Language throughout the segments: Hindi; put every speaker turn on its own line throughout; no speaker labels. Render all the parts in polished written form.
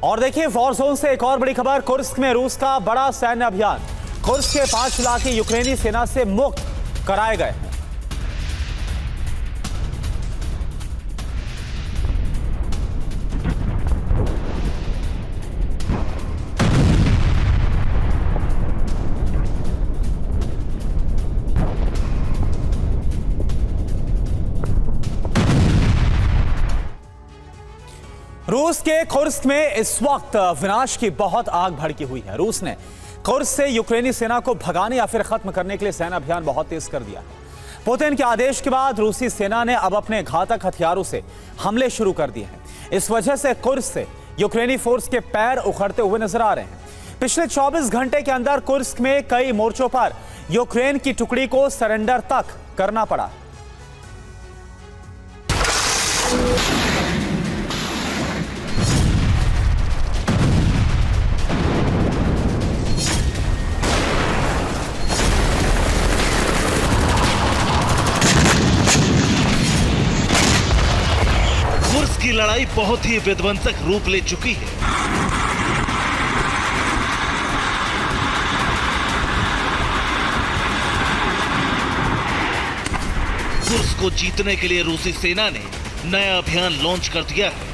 और देखिए वॉर जोन से एक और बड़ी खबर, कुर्स्क में रूस का बड़ा सैन्य अभियान। कुर्स्क के 5 इलाके यूक्रेनी सेना से मुक्त कराए गए हैं। रूस के कुर्स्क में इस वक्त विनाश की बहुत आग भड़की हुई है। रूस ने कुर्स्क से यूक्रेनी सेना को भगाने या फिर खत्म करने के लिए सैन्य अभियान बहुत तेज कर दिया है। पुतिन के आदेश के बाद रूसी सेना ने अब अपने घातक हथियारों से हमले शुरू कर दिए हैं। इस वजह से कुर्स्क से यूक्रेनी फोर्स के पैर उखड़ते हुए नजर आ रहे हैं। पिछले 24 घंटे के अंदर कुर्स्क में कई मोर्चों पर यूक्रेन की टुकड़ी को सरेंडर तक करना पड़ा।
कुर्स्क की लड़ाई बहुत ही विध्वंसक रूप ले चुकी है। कुर्स्क को जीतने के लिए रूसी सेना ने नया अभियान लॉन्च कर दिया है।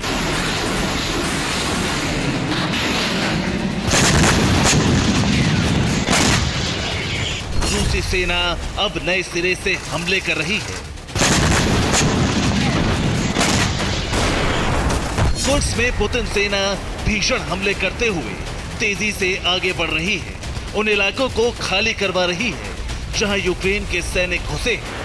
रूसी सेना अब नए सिरे से हमले कर रही है। कुर्स्क में पुतिन सेना भीषण हमले करते हुए तेजी से आगे बढ़ रही है। उन इलाकों को खाली करवा रही है जहां यूक्रेन के सैनिक घुसे हैं।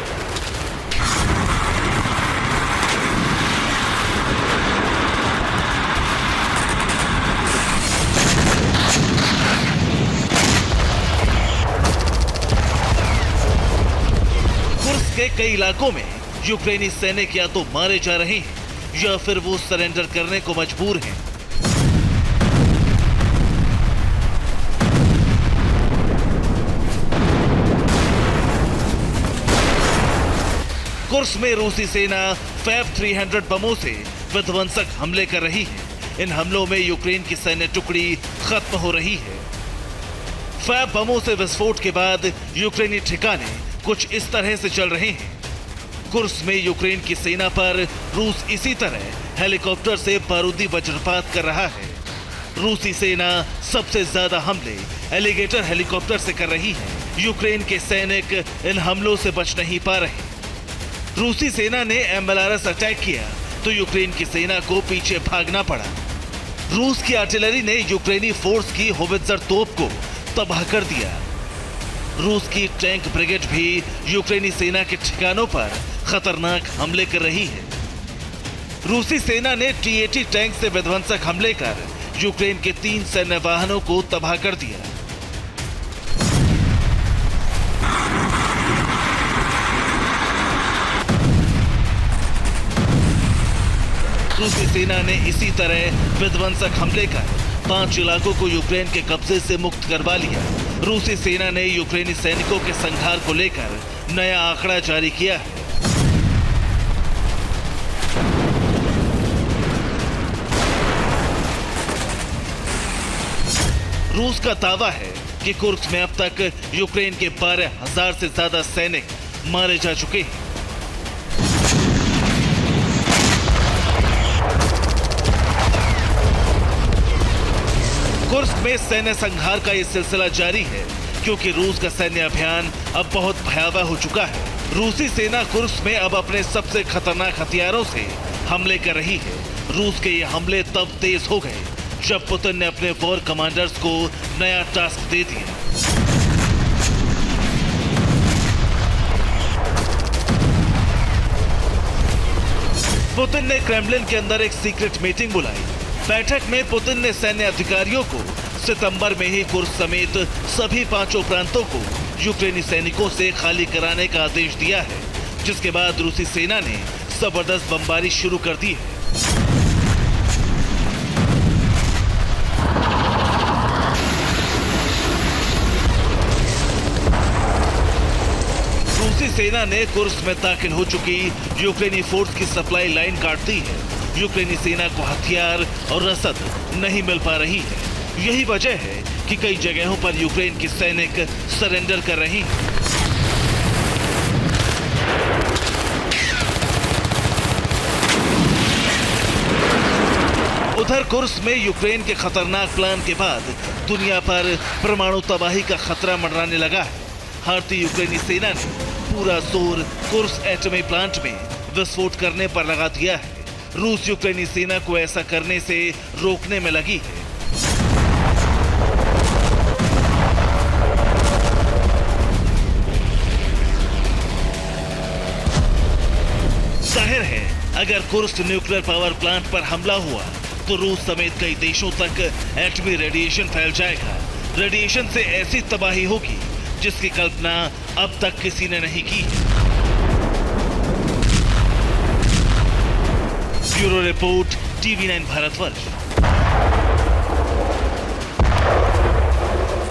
कुर्स्क के कई इलाकों में यूक्रेनी सैनिक या तो मारे जा रहे हैं या फिर वो सरेंडर करने को मजबूर हैं। कुर्स्क में रूसी सेना फैब 300 बमों से विध्वंसक हमले कर रही है। इन हमलों में यूक्रेन की सैन्य टुकड़ी खत्म हो रही है। फैब बमों से विस्फोट के बाद यूक्रेनी ठिकाने कुछ इस तरह से चल रहे हैं। कुर्स्क में यूक्रेन की सेना पर रूस इसी तरह हेलीकॉप्टर से बारूदी वज्रपात कर रहा है। रूसी सेना सबसे ज्यादा हमले एलिगेटर हेलीकॉप्टर से कर रही है। यूक्रेन के सैनिक इन हमलों से बच नहीं पा रहे। रूसी सेना ने एमएलआरएस अटैक किया तो यूक्रेन की सेना को पीछे भागना पड़ा। रूस की आर्टिलरी ने यूक्रेनी फोर्स की होवित्जर तोप को तबाह कर दिया। रूस की टैंक ब्रिगेड भी यूक्रेनी सेना के ठिकानों पर खतरनाक हमले कर रही है। रूसी सेना ने T-80 टैंक से विध्वंसक हमले कर यूक्रेन के 3 सैन्य वाहनों को तबाह कर दिया। रूसी सेना ने इसी तरह विध्वंसक हमले कर 5 इलाकों को यूक्रेन के कब्जे से मुक्त करवा लिया। रूसी सेना ने यूक्रेनी सैनिकों के संहार को लेकर नया आंकड़ा जारी किया है। रूस का दावा है कि कुर्स्क में अब तक यूक्रेन के 12,000 से ज्यादा सैनिक मारे जा चुके हैं। कुर्स्क में सैन्य संहार का यह सिलसिला जारी है क्योंकि रूस का सैन्य अभियान अब बहुत भयावह हो चुका है। रूसी सेना कुर्स्क में अब अपने सबसे खतरनाक हथियारों से हमले कर रही है। रूस के ये हमले तब तेज हो गए जब पुतिन ने अपने वॉर कमांडर्स को नया टास्क दे दिया। पुतिन ने क्रेमलिन के अंदर एक सीक्रेट मीटिंग बुलाई। बैठक में पुतिन ने सैन्य अधिकारियों को सितंबर में ही कुर्स्क समेत सभी 5 प्रांतों को यूक्रेनी सैनिकों से खाली कराने का आदेश दिया है, जिसके बाद रूसी सेना ने जबरदस्त बमबारी शुरू कर दी है। रूसी सेना ने कुर्स्क में दाखिल हो चुकी यूक्रेनी फोर्स की सप्लाई लाइन काट दी है यूक्रेनी सेना को हथियार और रसद नहीं मिल पा रही है। यही वजह है कि कई जगहों पर यूक्रेन के सैनिक सरेंडर कर रहे हैं। उधर कुर्स्क में यूक्रेन के खतरनाक प्लान के बाद दुनिया पर परमाणु तबाही का खतरा मंडराने लगा है। भारतीय यूक्रेनी सेना ने पूरा जोर कुर्स्क एटमी प्लांट में विस्फोट करने पर लगा दिया है। रूस यूक्रेनी सेना को ऐसा करने से रोकने में लगी है। जाहिर है, अगर कुर्स्क न्यूक्लियर पावर प्लांट पर हमला हुआ तो रूस समेत कई देशों तक एटमी रेडिएशन फैल जाएगा। रेडिएशन से ऐसी तबाही होगी जिसकी कल्पना अब तक किसी ने नहीं की। Bureau report, TV9 Bharatvarsh.